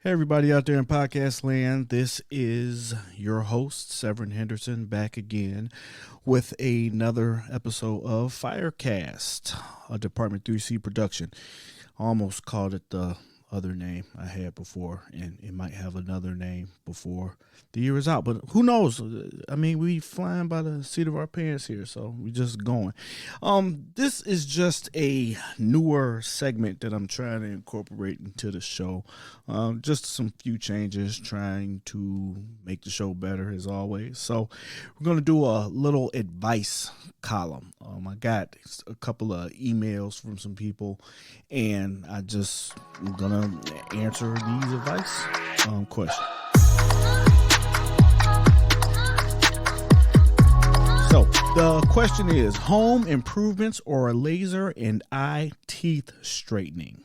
Hey, everybody out there in podcast land. This is your host, Severin Henderson, back again with another episode of Firecast, a Department 3C production. I almost called it the other name I had before, and it might have another name before the year is out, but who knows? I mean, we flying by the seat of our pants here, so we just going. This is just a newer segment that I'm trying to incorporate into the show. Just some few changes, trying to make the show better as always. So we're gonna do a little advice column. I got a couple of emails from some people, and I'm gonna answer these advice questions. So the question is: home improvements or laser and eye teeth straightening?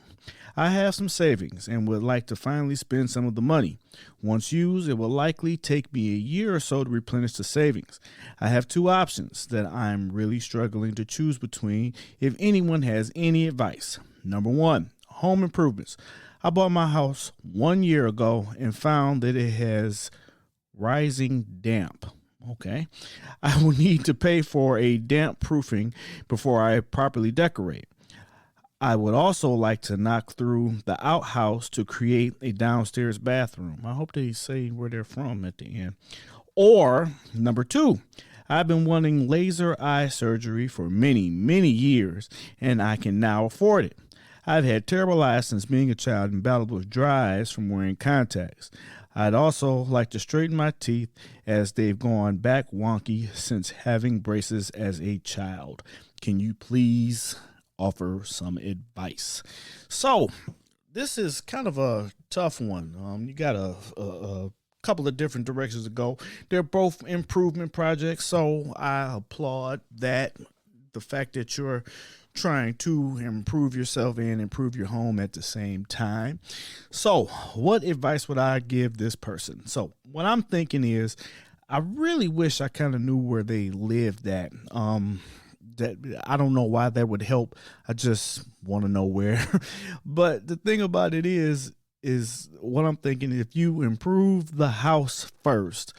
I have some savings and would like to finally spend some of the money. Once used, it will likely take me a year or so to replenish the savings. I have two options that I'm really struggling to choose between if anyone has any advice. Number one, home improvements. I bought my house 1 year ago and found that it has rising damp. Okay. I will need to pay for a damp proofing before I properly decorate. I would also like to knock through the outhouse to create a downstairs bathroom. I hope they say where they're from at the end. Or number two, I've been wanting laser eye surgery for many, many years, and I can now afford it. I've had terrible eyes since being a child and battled with dry eyes from wearing contacts. I'd also like to straighten my teeth as they've gone back wonky since having braces as a child. Can you please offer some advice? So this is kind of a tough one. You got a couple of different directions to go. They're both improvement projects, so I applaud that. The fact that you're trying to improve yourself and improve your home at the same time. So what advice would I give this person? So what I'm thinking is, I really wish I kind of knew where they lived at. That I don't know why that would help. I just want to know where. But the thing about it is what I'm thinking, if you improve the house first,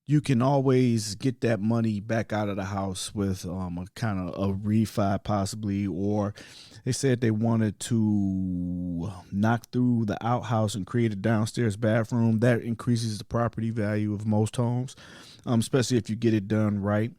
you can always get that money back out of the house with a kind of a refi possibly, or they said they wanted to knock through the outhouse and create a downstairs bathroom. That increases the property value of most homes, especially if you get it done right.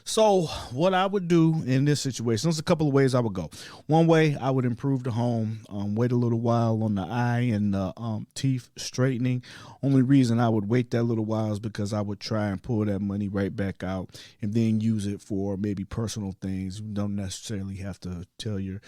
So what I would do in this situation, there's a couple of ways I would go. One way, I would improve the home, wait a little while on the eye and the teeth straightening. Only reason I would wait that little while is because I would try and pull that money right back out and then use it for maybe personal things. You don't necessarily have to tell your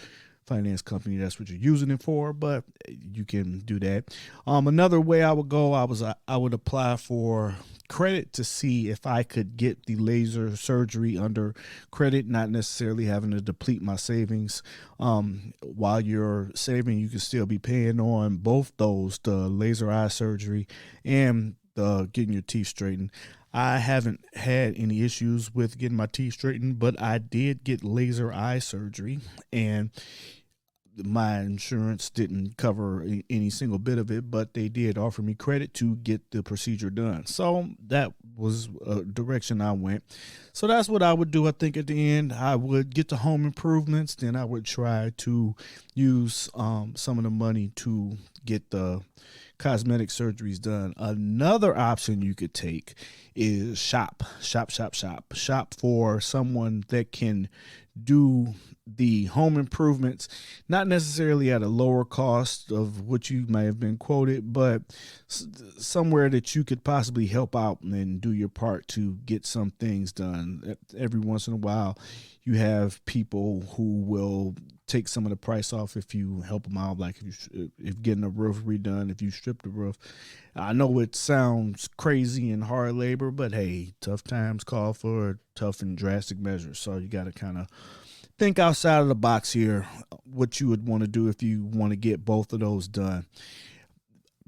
finance company that's what you're using it for, but you can do that. Another way I would go, I would apply for credit to see if I could get the laser surgery under credit, not necessarily having to deplete my savings. While you're saving, you can still be paying on both those, the laser eye surgery and the getting your teeth straightened. I haven't had any issues with getting my teeth straightened, but I did get laser eye surgery, and my insurance didn't cover any single bit of it, but they did offer me credit to get the procedure done. So that was a direction I went. So that's what I would do. I think at the end, I would get the home improvements. Then I would try to use some of the money to get the cosmetic surgeries done. Another option you could take is shop for someone that can do the home improvements, not necessarily at a lower cost of what you may have been quoted, but somewhere that you could possibly help out and do your part to get some things done. Every once in a while, you have people who will take some of the price off if you help them out, like if getting a roof redone, if you strip the roof. I know it sounds crazy and hard labor, but hey, tough times call for tough and drastic measures. So you got to kind of think outside of the box here, what you would want to do if you want to get both of those done.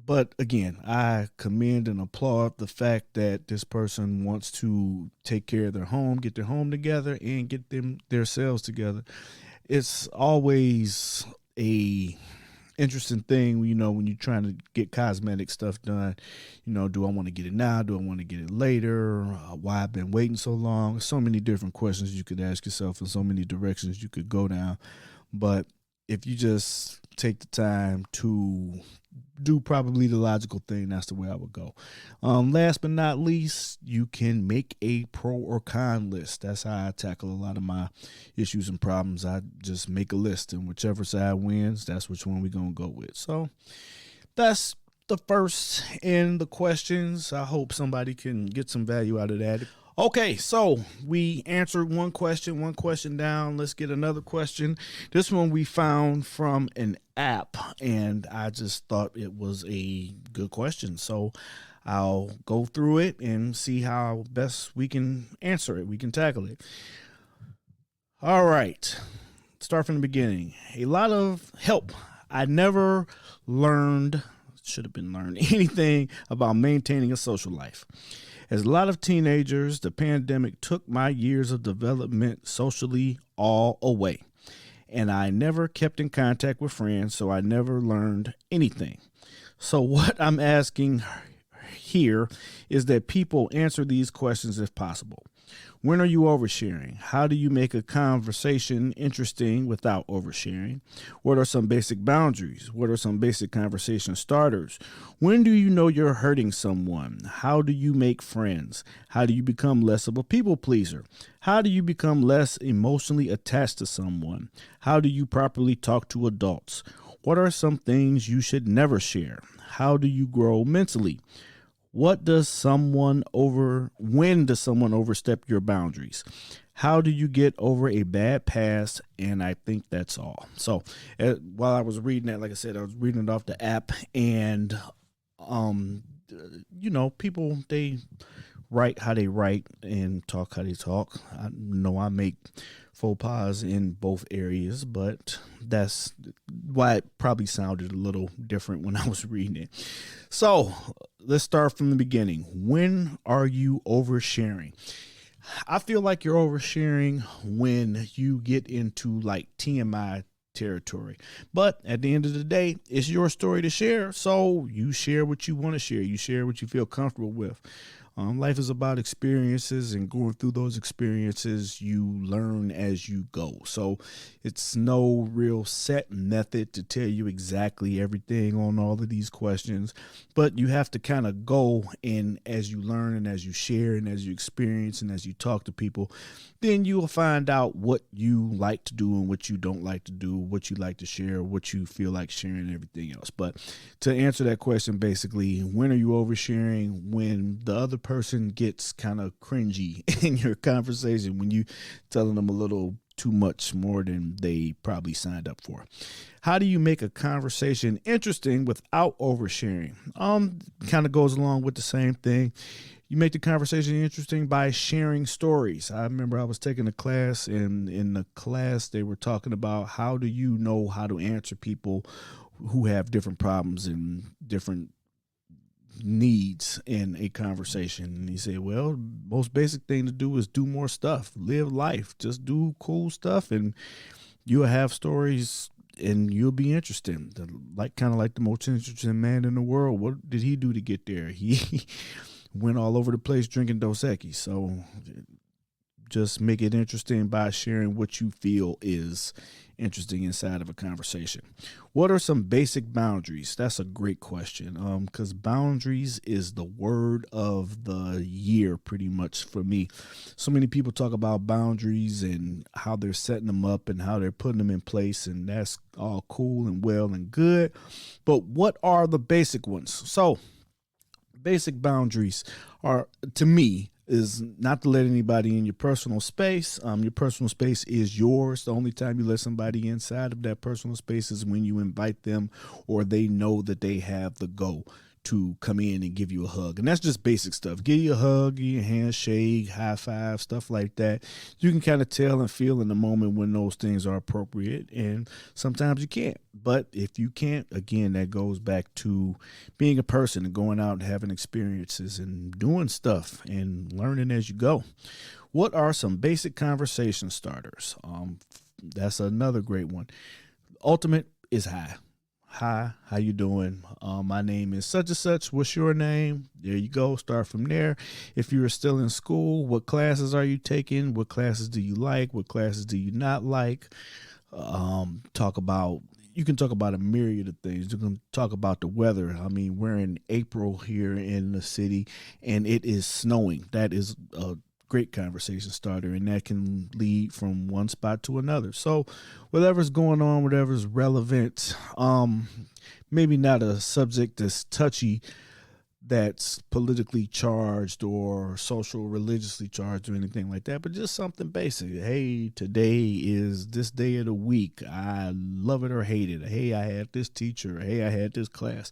But again, I commend and applaud the fact that this person wants to take care of their home, get their home together, and get their selves together. It's always a interesting thing, when you're trying to get cosmetic stuff done. Do I want to get it now? Do I want to get it later? Why I've been waiting so long? So many different questions you could ask yourself and so many directions you could go down. But if you just take the time to do probably the logical thing, that's the way I would go. Last but not least, you can make a pro or con list. That's how I tackle a lot of my issues and problems. I just make a list, and whichever side wins, that's which one we're going to go with. So that's the first in the questions. I hope somebody can get some value out of that. Okay, so we answered one question down. Let's get another question. This one we found from an app, and I just thought it was a good question. So I'll go through it and see how best we can answer it. We can tackle it. All right, start from the beginning. A lot of help. I never should have been learned anything about maintaining a social life. As a lot of teenagers, the pandemic took my years of development socially all away. And I never kept in contact with friends, so I never learned anything. So what I'm asking here is that people answer these questions if possible. When are you oversharing? How do you make a conversation interesting without oversharing? What are some basic boundaries? What are some basic conversation starters? When do you know you're hurting someone? How do you make friends? How do you become less of a people pleaser? How do you become less emotionally attached to someone? How do you properly talk to adults? What are some things you should never share? How do you grow mentally? When does someone overstep your boundaries? How do you get over a bad past? And I think that's all. So while I was reading that, like I said, I was reading it off the app, and people, they write how they write and talk how they talk. I know I make faux pas in both areas, but that's why it probably sounded a little different when I was reading it. So let's start from the beginning. When are you oversharing? I feel like you're oversharing when you get into like TMI territory. But at the end of the day, it's your story to share. So you share what you want to share. You share what you feel comfortable with. Life is about experiences, and going through those experiences, you learn as you go. So it's no real set method to tell you exactly everything on all of these questions, but you have to kind of go in as you learn and as you share and as you experience and as you talk to people. Then you will find out what you like to do and what you don't like to do, what you like to share, what you feel like sharing, and everything else. But to answer that question, basically, when are you oversharing? When the other person gets kind of cringy in your conversation, when you telling them a little too much more than they probably signed up for. How do you make a conversation interesting without oversharing? Kind of goes along with the same thing. You make the conversation interesting by sharing stories. I remember I was taking a class, and in the class they were talking about how do you know how to answer people who have different problems and different needs in a conversation. And he said, well, most basic thing to do is do more stuff, live life, just do cool stuff, and you'll have stories and you'll be interesting. Kind of like the most interesting man in the world. What did he do to get there? He went all over the place drinking Dos Equis. So just make it interesting by sharing what you feel is interesting inside of a conversation. What are some basic boundaries? That's a great question, because boundaries is the word of the year pretty much for me. So many people talk about boundaries and how they're setting them up and how they're putting them in place, and that's all cool and well and good. But what are the basic ones? So basic boundaries are, to me, is not to let anybody in your personal space. Your personal space is yours. The only time you let somebody inside of that personal space is when you invite them or they know that they have the go to come in and give you a hug. And that's just basic stuff. Give you a hug, give you a handshake, high five, stuff like that. You can kind of tell and feel in the moment when those things are appropriate, and sometimes you can't. But if you can't, again, that goes back to being a person and going out and having experiences and doing stuff and learning as you go. What are some basic conversation starters? That's another great one. Ultimate is high. Hi, how you doing? My name is such and such. What's your name? There you go. Start from there. If you're still in school, what classes are you taking? What classes do you like? What classes do you not like? Talk about You can talk about a myriad of things. You can talk about the weather. I mean, we're in April here in the city and it is snowing. That is a great conversation starter, and that can lead from one spot to another. So whatever's going on, whatever's relevant, maybe not a subject that's touchy, that's politically charged or social religiously charged or anything like that, but just something basic. Hey, today is this day of the week. I love it or hate it. Hey, I had this teacher. Hey, I had this class.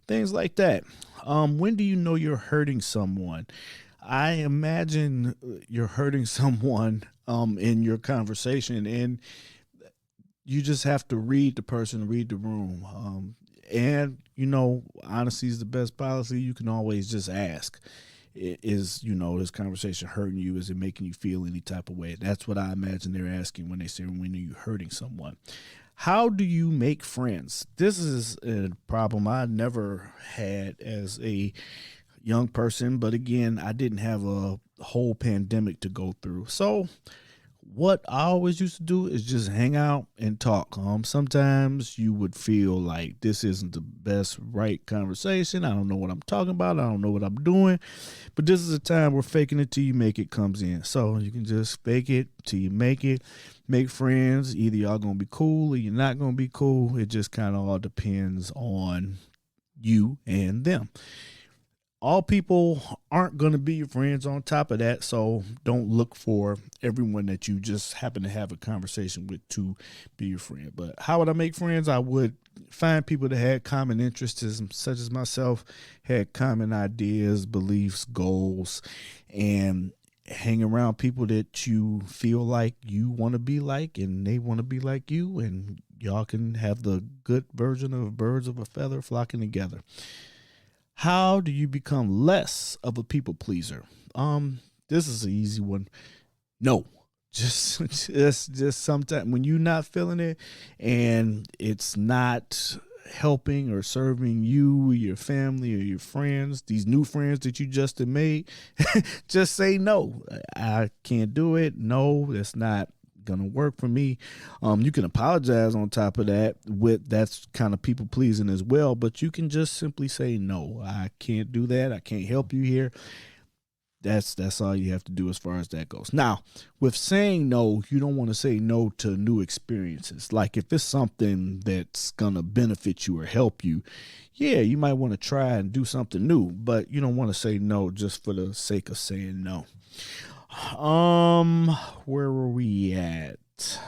Things like that. When do you know you're hurting someone? I imagine you're hurting someone in your conversation, and you just have to read the person, read the room. And, honesty is the best policy. You can always just ask, is, this conversation hurting you? Is it making you feel any type of way? That's what I imagine they're asking when they say, when are you hurting someone? How do you make friends? This is a problem I never had as a young person, but again, I didn't have a whole pandemic to go through. So what I always used to do is just hang out and talk. Sometimes you would feel like this isn't the best right conversation. I don't know what I'm talking about. I don't know what I'm doing. But this is a time where faking it till you make it comes in. So you can just fake it till you make it. Make friends. Either y'all gonna be cool or you're not gonna be cool. It just kind of all depends on you and them. All people aren't going to be your friends on top of that, so don't look for everyone that you just happen to have a conversation with to be your friend. But how would I make friends? I would find people that had common interests, such as myself, had common ideas, beliefs, goals, and hang around people that you feel like you want to be like and they want to be like you, and y'all can have the good version of birds of a feather flocking together. How do you become less of a people pleaser? This is an easy one. No. Just sometimes when you're not feeling it and it's not helping or serving you, your family, or your friends, these new friends that you just have made, just say no. I can't do it. No, that's not gonna work for me. You can apologize on top of that, with that's kind of people pleasing as well, but you can just simply say no. I can't do that. I can't help you here. That's all you have to do as far as that goes. Now, with saying no, you don't want to say no to new experiences. Like if it's something that's gonna benefit you or help you, yeah, you might want to try and do something new, but you don't want to say no just for the sake of saying no. Where were we at?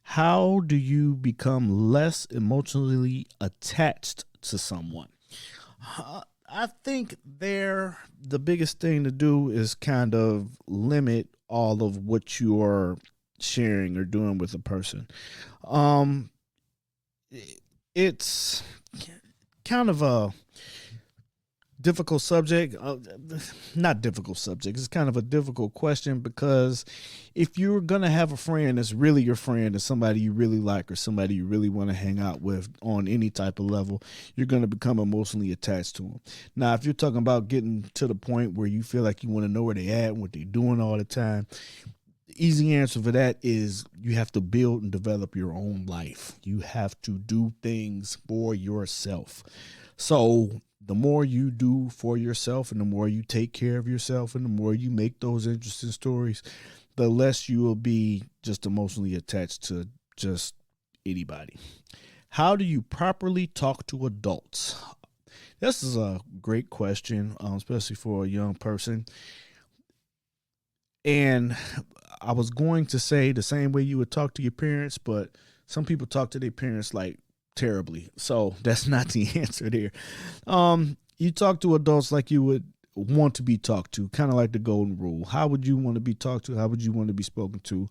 How do you become less emotionally attached to someone? I think the biggest thing to do is kind of limit all of what you're sharing or doing with a person. Um, it's kind of a difficult subject, not difficult subject. It's kind of a difficult question, because if you're going to have a friend that's really your friend and somebody you really like or somebody you really want to hang out with on any type of level, you're going to become emotionally attached to them. Now, if you're talking about getting to the point where you feel like you want to know where they at and what they're doing all the time, the easy answer for that is you have to build and develop your own life. You have to do things for yourself. So the more you do for yourself and the more you take care of yourself and the more you make those interesting stories, the less you will be just emotionally attached to just anybody. How do you properly talk to adults? This is a great question, especially for a young person. And I was going to say the same way you would talk to your parents, but some people talk to their parents like terribly. So that's not the answer there. You talk to adults like you would want to be talked to, kind of like the golden rule. How would you want to be talked to? How would you want to be spoken to?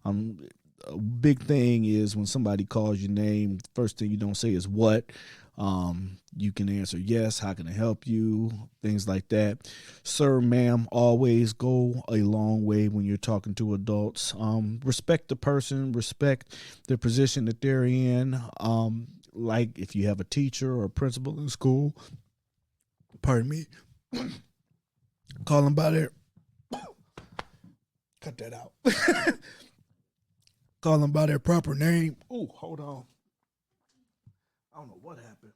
A big thing is when somebody calls your name, the first thing you don't say is what. You can answer yes, how can I help you? Things like that. Sir, ma'am, always go a long way when you're talking to adults. Respect the person, respect the position that they're in. Like if you have a teacher or a principal in school, pardon me, call them by their, cut that out. Call them by their proper name. Oh, hold on. I don't know what happened.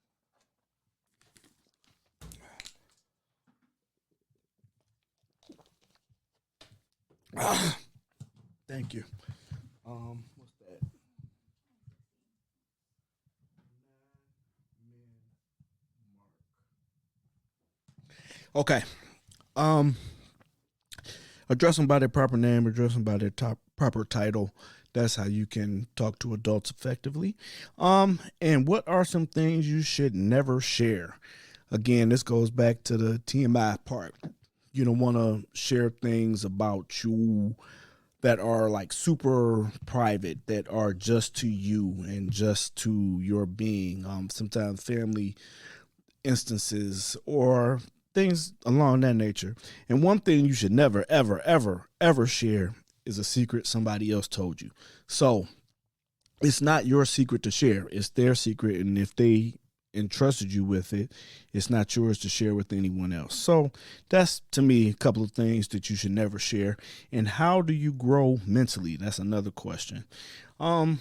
Thank you. What's that? Okay. Um, address them by their proper name, address them by their top proper title. That's how you can talk to adults effectively. And what are some things you should never share? Again, this goes back to the TMI part. You don't want to share things about you that are like super private, that are just to you and just to your being. Sometimes family instances or things along that nature. And one thing you should never, ever, ever, ever share is a secret somebody else told you. So it's not your secret to share, it's their secret. And if they entrusted you with it, it's not yours to share with anyone else. So that's, to me, a couple of things that you should never share. And how do you grow mentally? That's another question. Um,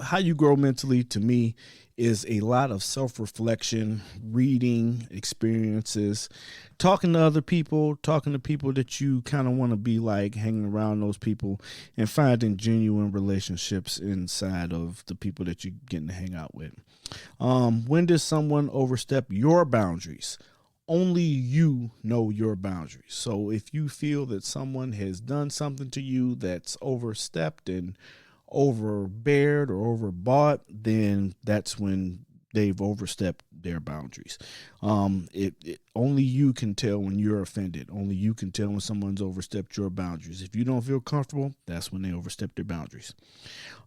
how you grow mentally, to me, is a lot of self-reflection, reading, experiences, talking to other people, talking to people that you kind of want to be like, hanging around those people, and finding genuine relationships inside of the people that you're getting to hang out with. When does someone overstep your boundaries? Only you know your boundaries. So if you feel that someone has done something to you that's overstepped and overbeared or overbought, then that's when they've overstepped their boundaries. Only you can tell when you're offended. Only you can tell when someone's overstepped your boundaries. If you don't feel comfortable, that's when they overstep their boundaries.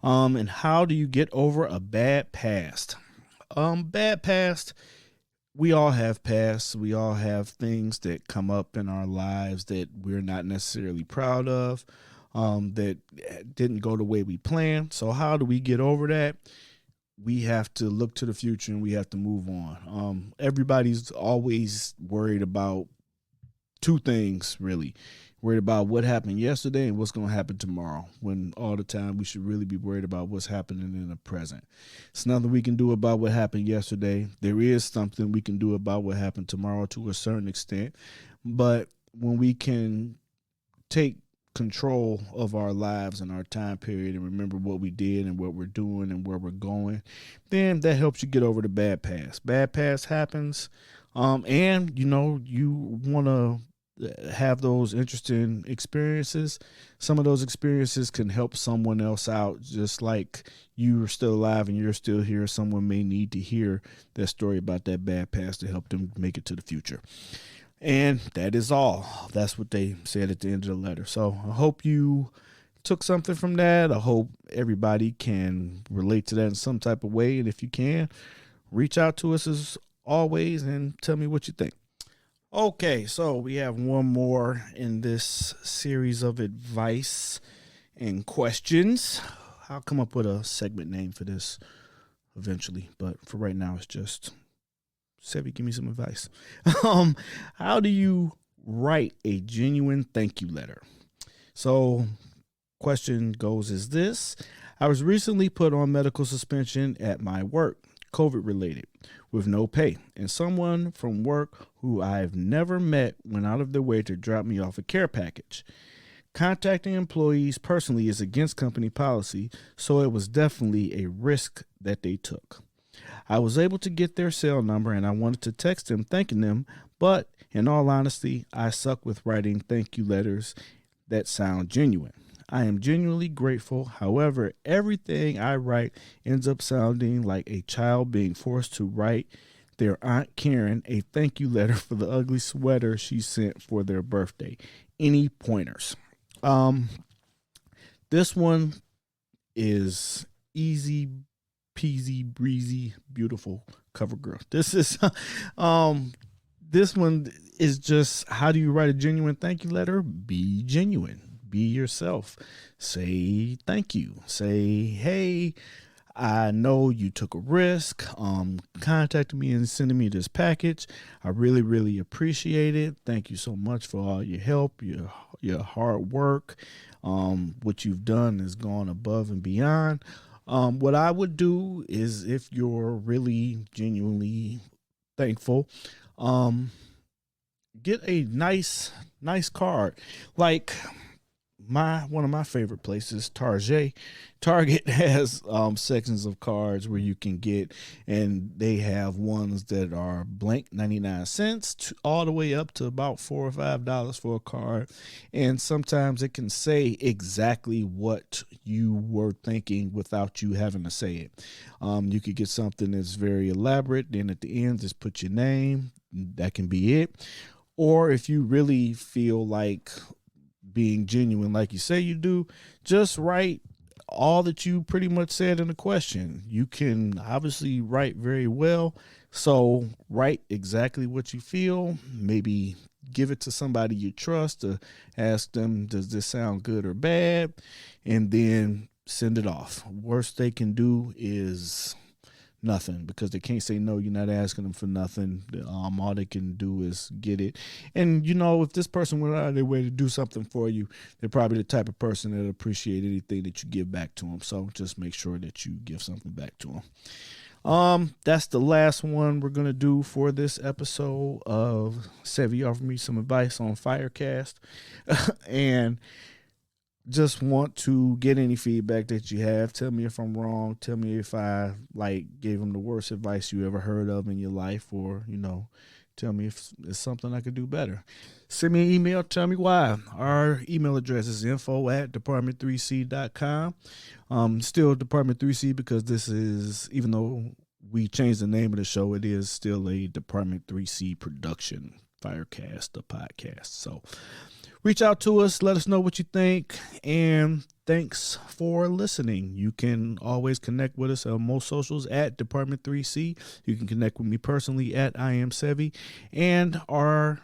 And how do you get over a bad past? Bad past. We all have pasts. We all have things that come up in our lives that we're not necessarily proud of, that didn't go the way we planned. So how do we get over that? We have to look to the future and we have to move on. Everybody's always worried about two things, really. Worried about what happened yesterday and what's going to happen tomorrow, when all the time we should really be worried about what's happening in the present. It's nothing we can do about what happened yesterday. There is something we can do about what happened tomorrow to a certain extent. But when we can take control of our lives and our time period and remember what we did and what we're doing and where we're going, then that helps you get over the bad past. Bad past happens. And you want to have those interesting experiences. Some of those experiences can help someone else out, just like you're still alive and you're still here. Someone may need to hear that story about that bad past to help them make it to the future. And that is all. That's what they said at the end of the letter. So I hope you took something from that. I hope everybody can relate to that in some type of way. And if you can, reach out to us as always and tell me what you think. Okay, so we have one more in this series of advice and questions. I'll come up with a segment name for this eventually, but for right now, it's just Sevi, give me some advice. How do you write a genuine thank you letter? So, question goes is this: I was recently put on medical suspension at my work, COVID related, with no pay, and someone from work who I've never met went out of their way to drop me off a care package. Contacting employees personally is against company policy, so it was definitely a risk that they took. I was able to get their cell number and I wanted to text them thanking them, but in all honesty, I suck with writing thank you letters that sound genuine. I am genuinely grateful. However, everything I write ends up sounding like a child being forced to write their Aunt Karen a thank you letter for the ugly sweater she sent for their birthday. Any pointers? Um, this one is easy peasy, breezy, beautiful cover girl. This is, this one is just, how do you write a genuine thank you letter? Be genuine. Be yourself. Say thank you. Say, hey, I know you took a risk, contacting me and sending me this package. I really, really appreciate it. Thank you so much for all your help, your hard work. What you've done has gone above and beyond. What I would do is, if you're really genuinely thankful, get a nice card. Like one of my favorite places, Target. Target has sections of cards where you can get, and they have ones that are blank 99 cents all the way up to about $4 or $5 for a card. And sometimes it can say exactly what you were thinking without you having to say it. You could get something that's very elaborate, then at the end just put your name. That can be it. Or if you really feel like being genuine like you say you do, just write all that you pretty much said in the question. You can obviously write very well, so write exactly what you feel. Maybe give it to somebody you trust to ask them, does this sound good or bad? And then send it off. Worst they can do is nothing, because they can't say no. You're not asking them for nothing. All they can do is get it. And if this person went out of their way to do something for you, they're probably the type of person that appreciate anything that you give back to them. So just make sure that you give something back to them. That's the last one we're gonna do for this episode of Sevy offered me some advice on Firecast, and just want to get any feedback that you have. Tell me if I'm wrong. Tell me if I gave them the worst advice you ever heard of in your life, or tell me if it's something I could do better. Send me an email. Tell me why. Our email address is info@department3c.com. Still Department 3C, because this is, even though we changed the name of the show, it is still a Department 3C production. Firecast, the podcast. So reach out to us. Let us know what you think. And thanks for listening. You can always connect with us on most socials at Department 3C. You can connect with me personally at I Am Sevy. And our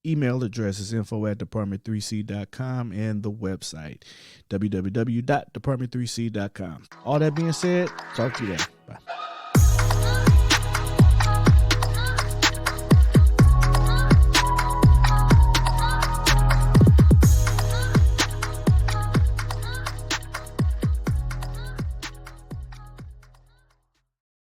email address is info@department3c.com, and the website www.department3c.com. All that being said, talk to you later. Bye.